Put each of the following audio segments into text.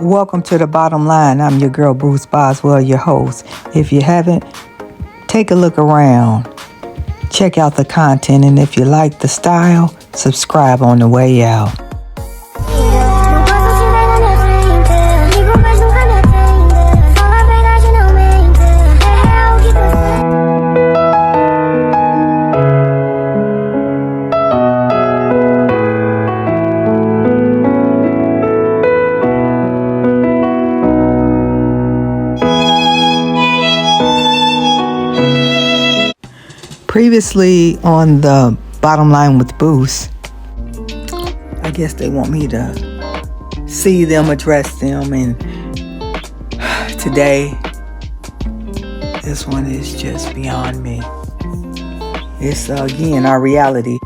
Welcome to The Bottom Line. I'm your girl, Bruce Boswell, your host. If you haven't, take a look around. Check out the content, and if you like the style, subscribe on the way out. Previously on The Bottom Line with Boost, I guess they want me to see them, address them, and today, this one is just beyond me. It's again our reality.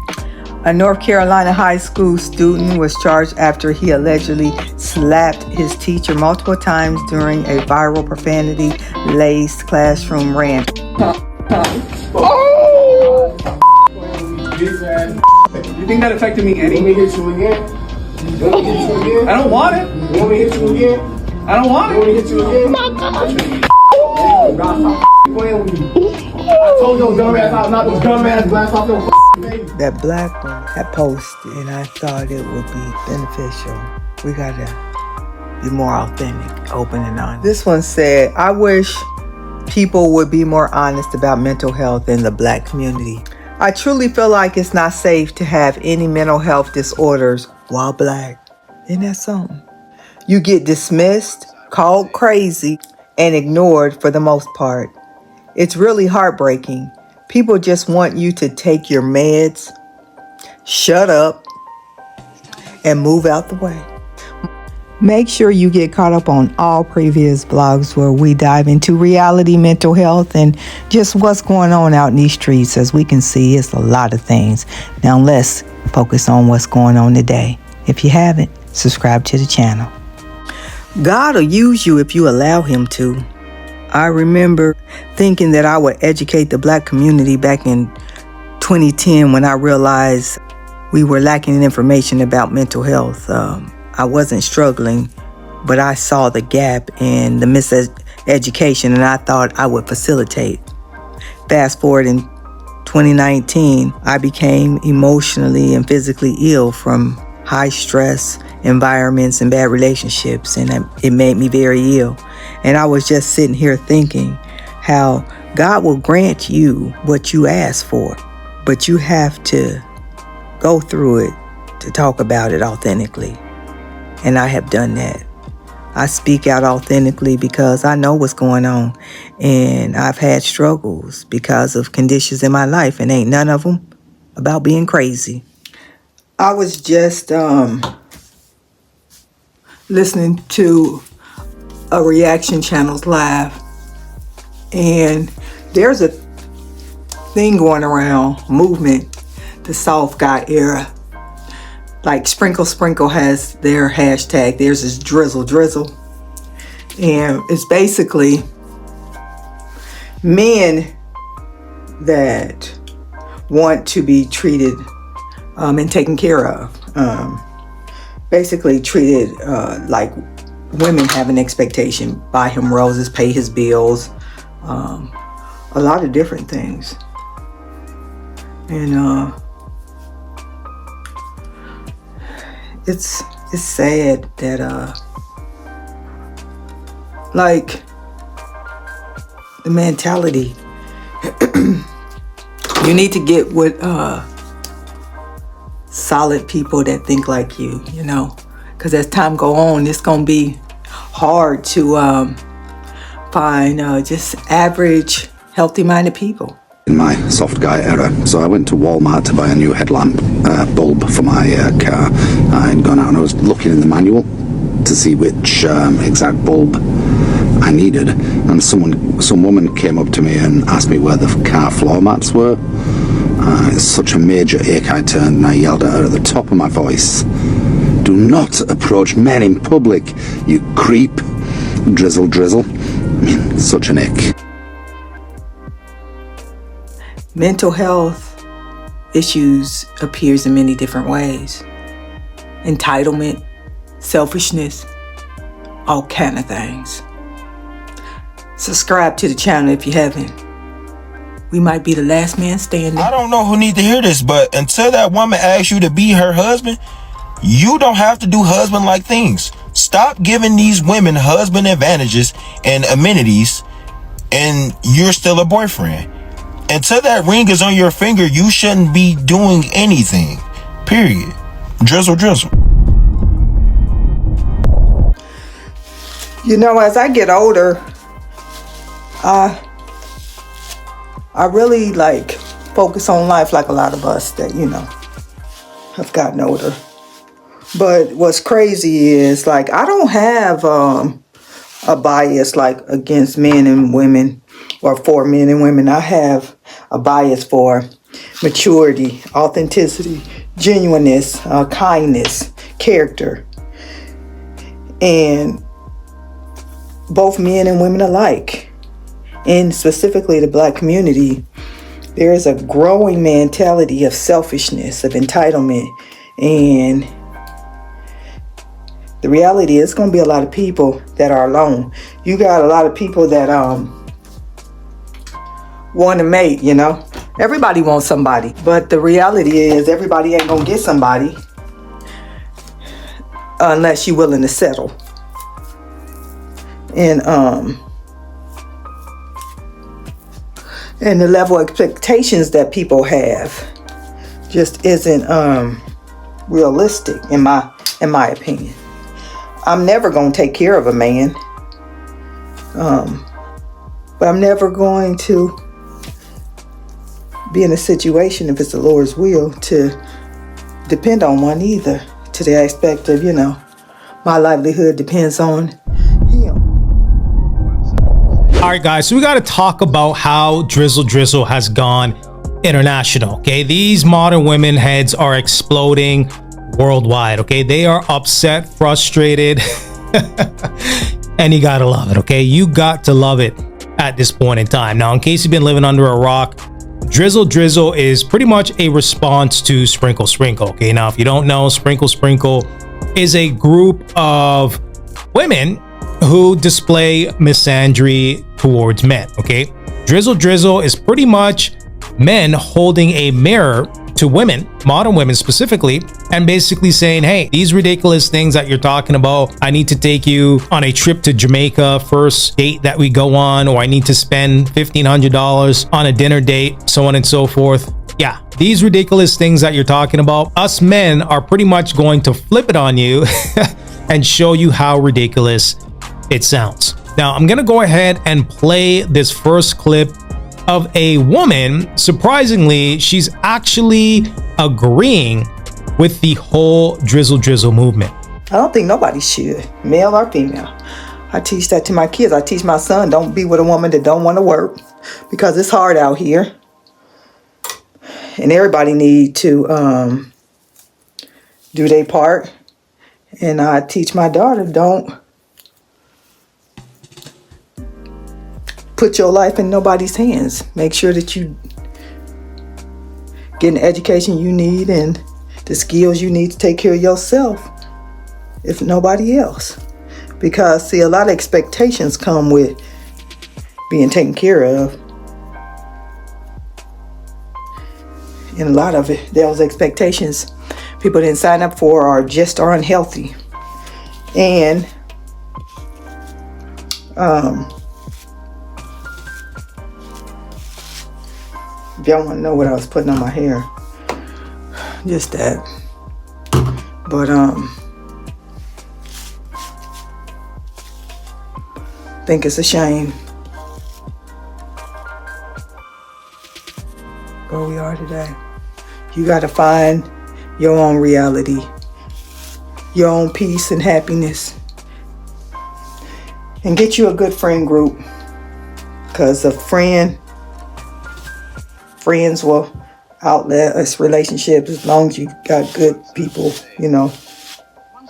A North Carolina high school student was charged after he allegedly slapped his teacher multiple times during a viral profanity-laced classroom rant. You think that affected me any? Let me hit you again. Let me hit you again. I don't want it. Let me hit you again. I don't want Let me it. hit you again. Stop playing with me. I told your dumb ass I was not those dumb ass glass off your face. That black one had posted, and I thought it would be beneficial. We gotta be more authentic, open and honest. This one said, I wish people would be more honest about mental health in the black community. I truly feel like it's not safe to have any mental health disorders while black. Isn't that something? You get dismissed, called crazy, and ignored for the most part. It's really heartbreaking. People just want you to take your meds, shut up, and move out the way. Make sure you get caught up on all previous blogs where we dive into reality, mental health, and just what's going on out in these streets. As we can see, it's a lot of things. Now let's focus on what's going on today. If you haven't, subscribe to the channel. God will use you if you allow him to. I remember thinking that I would educate the black community back in 2010 when I realized we were lacking in information about mental health. I wasn't struggling, but I saw the gap in the miseducation, and I thought I would facilitate. Fast forward in 2019, I became emotionally and physically ill from high stress environments and bad relationships, and it made me very ill. And I was just sitting here thinking how God will grant you what you ask for, but you have to go through it to talk about it authentically. And I have done that. I speak out authentically because I know what's going on. And I've had struggles because of conditions in my life, and ain't none of them about being crazy. I was just listening to a Reaction Channel's live, and there's a thing going around, movement, the soft guy era. Like Sprinkle Sprinkle has their hashtag. There's this Drizzle. And it's basically men that want to be treated and taken care of. Basically treated like women have an expectation. Buy him roses, pay his bills. A lot of different things. And it's sad that like the mentality you need to get with solid people that think like you know, because as time go on, it's gonna be hard to find just average healthy minded people. In my soft guy era, so I went to Walmart to buy a new headlamp bulb for my car. I'd gone out and I was looking in the manual to see which exact bulb I needed, and some woman came up to me and asked me where the car floor mats were. It's such a major ache I turned, and I yelled at her at the top of my voice, "Do not approach men in public, you creep." Drizzle. I mean, such an ick. Mental health issues appears in many different ways. Entitlement, selfishness, all kind of things. Subscribe to the channel if you haven't. We might be the last man standing. I don't know who needs to hear this, but until that woman asks you to be her husband, you don't have to do husband-like things. Stop giving these women husband advantages and amenities, and you're still a boyfriend. Until that ring is on your finger, you shouldn't be doing anything. Period. Drizzle, drizzle. You know, as I get older, I really like focus on life like a lot of us that, you know, have gotten older. But what's crazy is, like, I don't have a bias like against men and women or for men and women. I have a bias for maturity, authenticity, genuineness, kindness, character, and both men and women alike. And specifically the Black community, there is a growing mentality of selfishness, of entitlement, and the reality is, it's going to be a lot of people that are alone. You got a lot of people that want to mate, you know. Everybody wants somebody. But the reality is, everybody ain't going to get somebody unless you're willing to settle. And the level of expectations that people have just isn't realistic in my opinion. I'm never going to take care of a man. But I'm never going to be in a situation, if it's the Lord's will, to depend on one either. To the aspect of, you know, my livelihood depends on him. All right, guys, so we got to talk about how Drizzle Drizzle has gone international. Okay, these modern women heads are exploding worldwide. Okay, they are upset, frustrated, and you gotta love it. Okay, you got to love it at this point in time. Now, in case you've been living under a rock, Drizzle Drizzle is pretty much a response to Sprinkle Sprinkle. Okay, now if you don't know, Sprinkle Sprinkle is a group of women who display misandry towards men. Okay, Drizzle Drizzle is pretty much men holding a mirror to women, modern women specifically, and basically saying, hey, these ridiculous things that you're talking about, I need to take you on a trip to Jamaica, first date that we go on, or I need to spend $1,500 on a dinner date, so on and so forth. Yeah, these ridiculous things that you're talking about, us men are pretty much going to flip it on you and show you how ridiculous it sounds. Now, I'm gonna go ahead and play this first clip of a woman. Surprisingly, she's actually agreeing with the whole Drizzle Drizzle movement. I don't think nobody should, male or female. I teach that to my kids. I teach my son, don't be with a woman that don't want to work, because it's hard out here. And everybody need to do their part. And I teach my daughter, don't put your life in nobody's hands. Make sure that you get the education you need and the skills you need to take care of yourself, if nobody else. Because, see, a lot of expectations come with being taken care of. And a lot of it, those expectations people didn't sign up for are unhealthy. And if y'all want to know what I was putting on my hair, just that. But I think it's a shame where we are today. You got to find your own reality, your own peace and happiness, and get you a good friend group, because friends will outlet us relationships as long as you got good people, you know,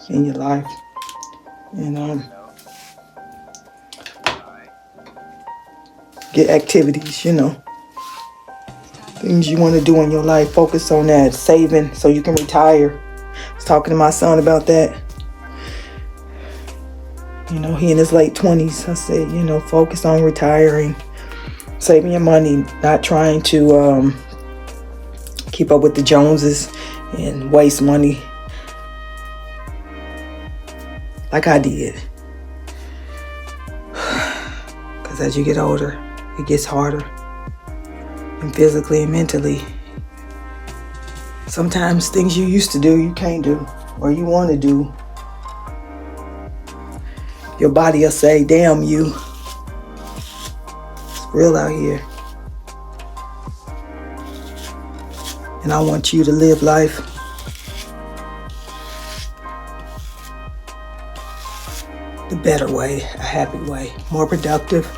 in your life. And get activities, you know, things you want to do in your life. Focus on that, saving so you can retire. I was talking to my son about that. You know, he in his late 20s. I said, you know, focus on retiring, saving your money, not trying to keep up with the Joneses and waste money like I did. Because as you get older, it gets harder. And physically and mentally. Sometimes things you used to do, you can't do. Or you want to do. Your body will say, damn you. It's real out here. And I want you to live life the better way, a happy way, more productive,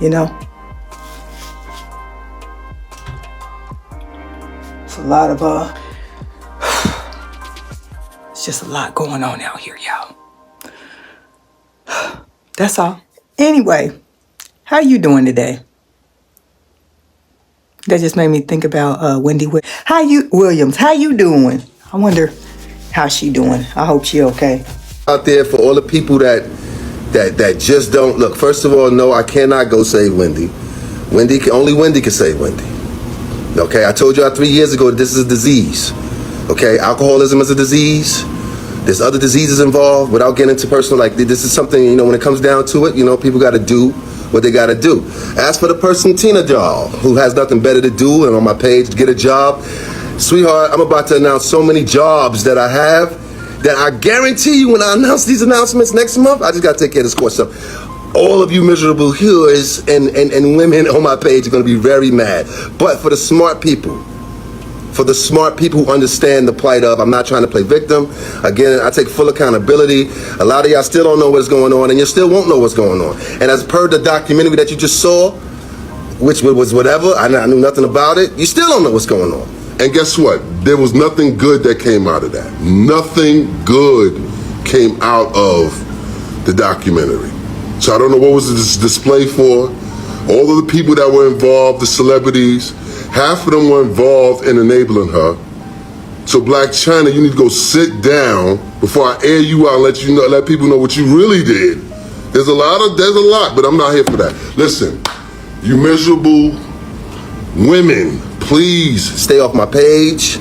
you know? It's a lot of, it's just a lot going on out here, y'all. That's all. Anyway, how you doing today? That just made me think about Wendy Williams. How you doing? I wonder how she doing. I hope she okay. Out there for all the people that just don't look. First of all, no, I cannot go save Wendy. Only Wendy can save Wendy. Okay, I told y'all 3 years ago that this is a disease. Okay, alcoholism is a disease. There's other diseases involved. Without getting into personal, like this is something, you know, when it comes down to it, you know, people got to do what they got to do. As for the person, Tina Doll, who has nothing better to do and on my page, get a job. Sweetheart, I'm about to announce so many jobs that I have that I guarantee you when I announce these announcements next month, I just got to take care of this court stuff. All of you miserable healers and women on my page are going to be very mad. But for the smart people, who understand the plight of, I'm not trying to play victim. Again, I take full accountability. A lot of y'all still don't know what's going on, and you still won't know what's going on. And as per the documentary that you just saw, which was whatever, I knew nothing about it, you still don't know what's going on. And guess what? There was nothing good that came out of that. Nothing good came out of the documentary. So I don't know what was this display for. All of the people that were involved, the celebrities, half of them were involved in enabling her. So Blac Chyna, you need to go sit down before I air you out and let people know what you really did. There's a lot, but I'm not here for that. Listen, you miserable women, please stay off my page.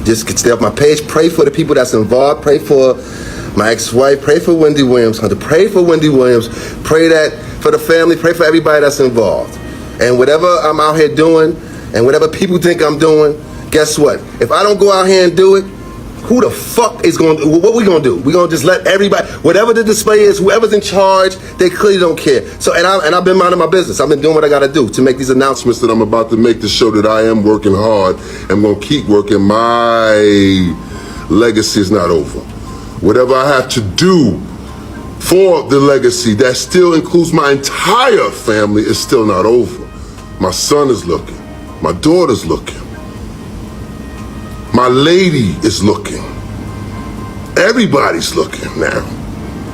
Just stay off my page. Pray for the people that's involved. Pray for my ex-wife. Pray for Wendy Williams. Hunter. Pray for Wendy Williams. Pray that for the family. Pray for everybody that's involved. And whatever I'm out here doing, and whatever people think I'm doing, guess what? If I don't go out here and do it, who the fuck is going to, what we going to do? We going to just let everybody, whatever the display is, whoever's in charge, they clearly don't care. So, and I've been minding my business. I've been doing what I got to do to make these announcements that I'm about to make to show that I am working hard and going to keep working. My legacy is not over. Whatever I have to do for the legacy, that still includes my entire family, is still not over. My son is looking. My daughter's looking. My lady is looking. Everybody's looking now.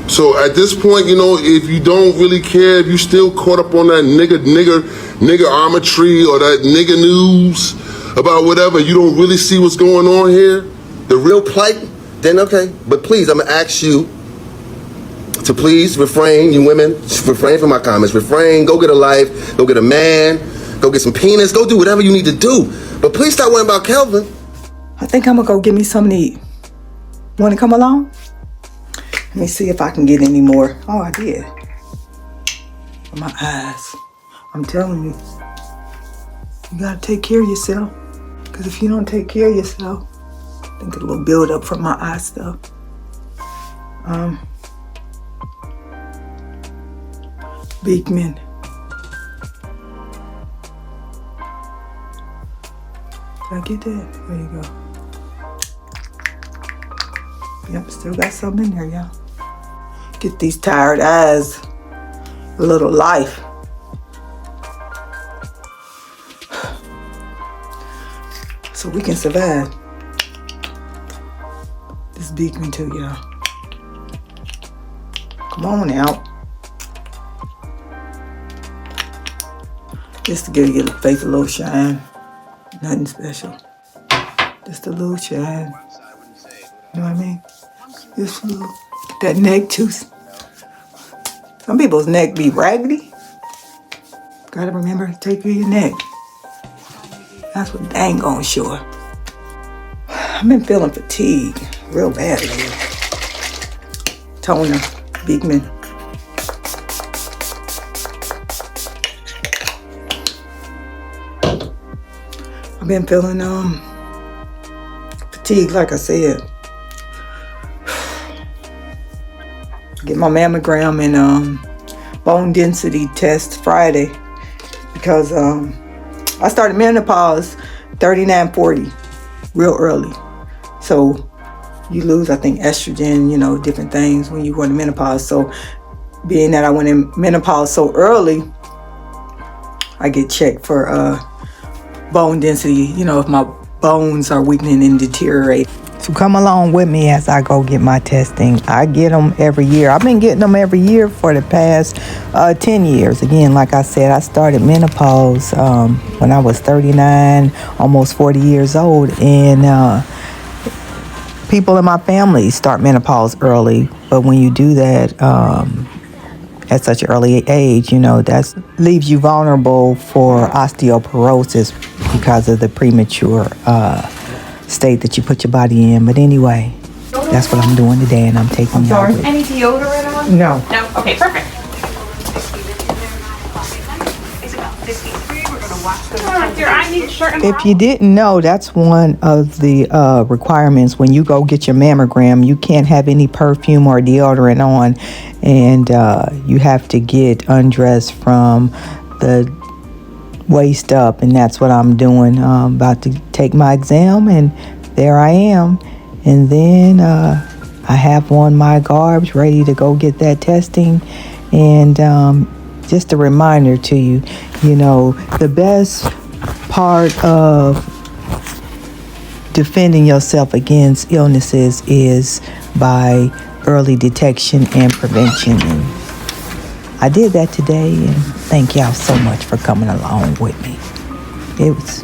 So at this point, you know, if you don't really care, if you still caught up on that nigger armatry or that nigger news about whatever, you don't really see what's going on here, the real plight, then okay. But please, I'm gonna ask you to please refrain, you women, refrain from my comments. Refrain, go get a life, go get a man, go get some penis, go do whatever you need to do. But please stop worrying about Kelvin. I think I'm gonna go get me something to eat. Wanna come along? Let me see if I can get any more. Oh, I did. For my eyes. I'm telling you, you gotta take care of yourself. Because if you don't take care of yourself, I think a little build up from my eye stuff. Beekman. Did I get that? There you go. Yep, still got something in there, y'all. Get these tired eyes a little life. So we can survive. This Beekman too, y'all. Come on out. Just to give your face a little shine. Nothing special. Just a little shine. You know what I mean? Just a little. That neck too. Some people's neck be raggedy. Gotta remember to take care of your neck. That's what dang on sure. I've been feeling fatigued real bad lately. Toner, Beekman. I've been feeling fatigued, like I said. Get my mammogram and bone density test Friday because I started menopause 39-40 real early. So you lose, I think, estrogen, you know, different things when you go into menopause. So being that I went in menopause so early, I get checked for bone density, you know, if my bones are weakening and deteriorating. So come along with me as I go get my testing. I get them every year. I've been getting them every year for the past 10 years. Again, like I said, I started menopause when I was 39, almost 40 years old. And people in my family start menopause early. But when you do that at such an early age, you know, that leaves you vulnerable for osteoporosis because of the premature state that you put your body in. But anyway, that's what I'm doing today, and I'm taking y'all with. Any deodorant on? No. No? Okay, perfect. If you didn't know, that's one of the requirements when you go get your mammogram. You can't have any perfume or deodorant on, and you have to get undressed from the waist up, and that's what I'm doing. I'm about to take my exam, and there I am. And then I have on my garbs ready to go get that testing. And just a reminder to you, you know, the best part of defending yourself against illnesses is by early detection and prevention. And I did that today, and thank y'all so much for coming along with me. It's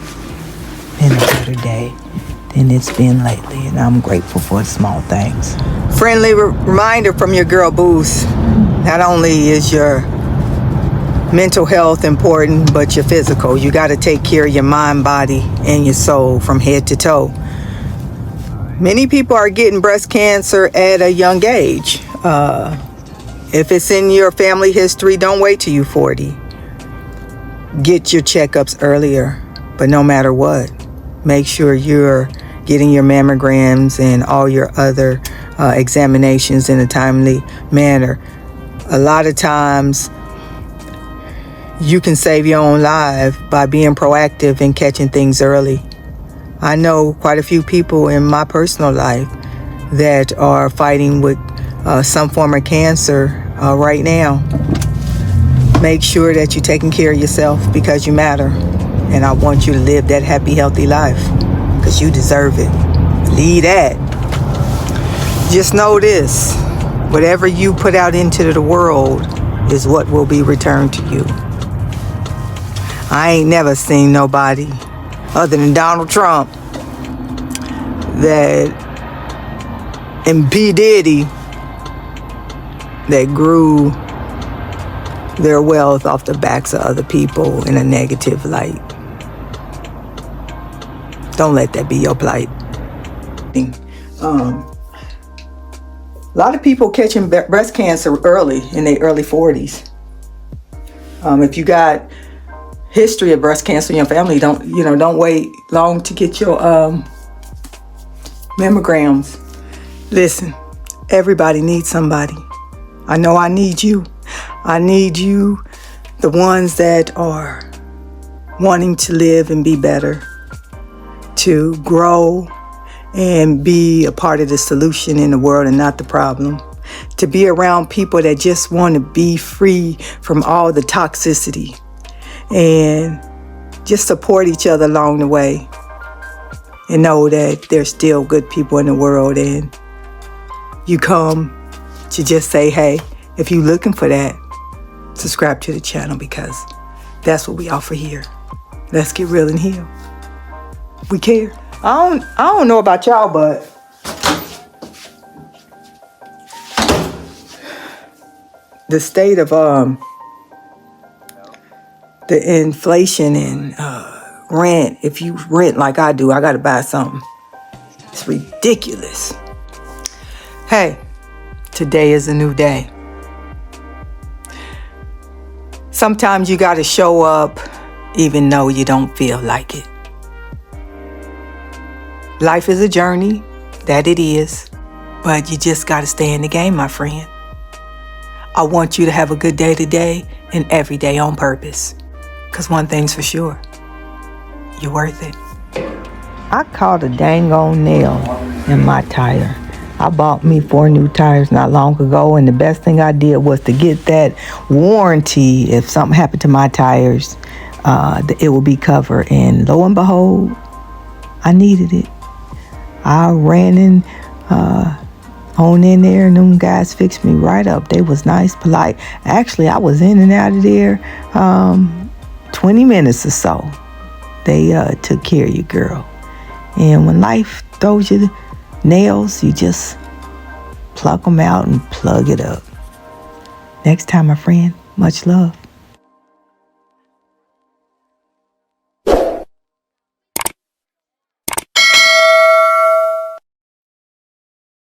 been a better day than it's been lately, and I'm grateful for the small things. Friendly reminder from your girl Boost. Not only is your mental health important, but your physical. You got to take care of your mind, body, and your soul from head to toe. Many people are getting breast cancer at a young age. If it's in your family history, don't wait till you're 40. Get your checkups earlier, but no matter what, make sure you're getting your mammograms and all your other examinations in a timely manner. A lot of times, you can save your own life by being proactive and catching things early. I know quite a few people in my personal life that are fighting with some form of cancer right now. Make sure that you're taking care of yourself because you matter. And I want you to live that happy, healthy life because you deserve it. Believe that. Just know this. Whatever you put out into the world is what will be returned to you. I ain't never seen nobody other than Donald Trump and P. Diddy that grew their wealth off the backs of other people in a negative light. Don't let that be your plight. A lot of people catching breast cancer early, in their early 40s. If you got history of breast cancer in your family, don't wait long to get your mammograms. Listen, everybody needs somebody. I know I need you. I need you, the ones that are wanting to live and be better, to grow and be a part of the solution in the world and not the problem. To be around people that just want to be free from all the toxicity and just support each other along the way and know that there's still good people in the world, and you come to just say, hey, if you're looking for that, subscribe to the channel because that's what we offer here. Let's get real and heal. We care. I don't know about y'all, but the state of the inflation and rent. If you rent like I do, I gotta buy something. It's ridiculous. Hey, today is a new day. Sometimes you gotta show up even though you don't feel like it. Life is a journey, that it is, but you just gotta stay in the game, my friend. I want you to have a good day today and every day on purpose. Because one thing's for sure, you're worth it. I caught a dang on nail in my tire. I bought me 4 new tires not long ago, and the best thing I did was to get that warranty. If something happened to my tires, it will be covered. And lo and behold, I needed it. I ran in on in there, and them guys fixed me right up. They was nice, polite. Actually, I was in and out of there 20 minutes or so. They took care of you, girl. And when life throws you nails, you just pluck them out and plug it up. Next time, my friend, much love.